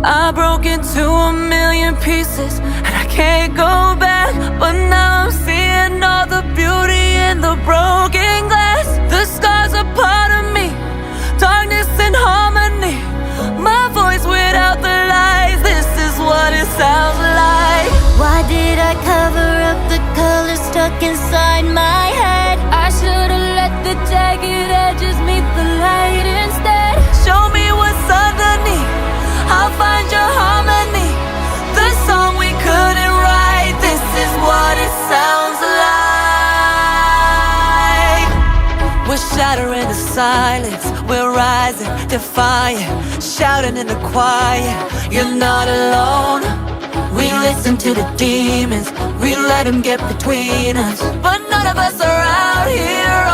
I broke into a million pieces and I can't go back. But now I'm seeing all the beauty in the broken glass. The scars are part of me, darkness and harmony. My voice without the lies, this is what it sounds like. Why did I cover up the color stuck inside my head? I should've let the jagged edges meet the light instead. Show me what's underneath, I'll find your harmony. The song we couldn't write, this is what it sounds like. We're shattering the silence, we're rising, defiant, shouting in the quiet. You're not alone. We listen to the demons, we let them get between us. But none of us are out here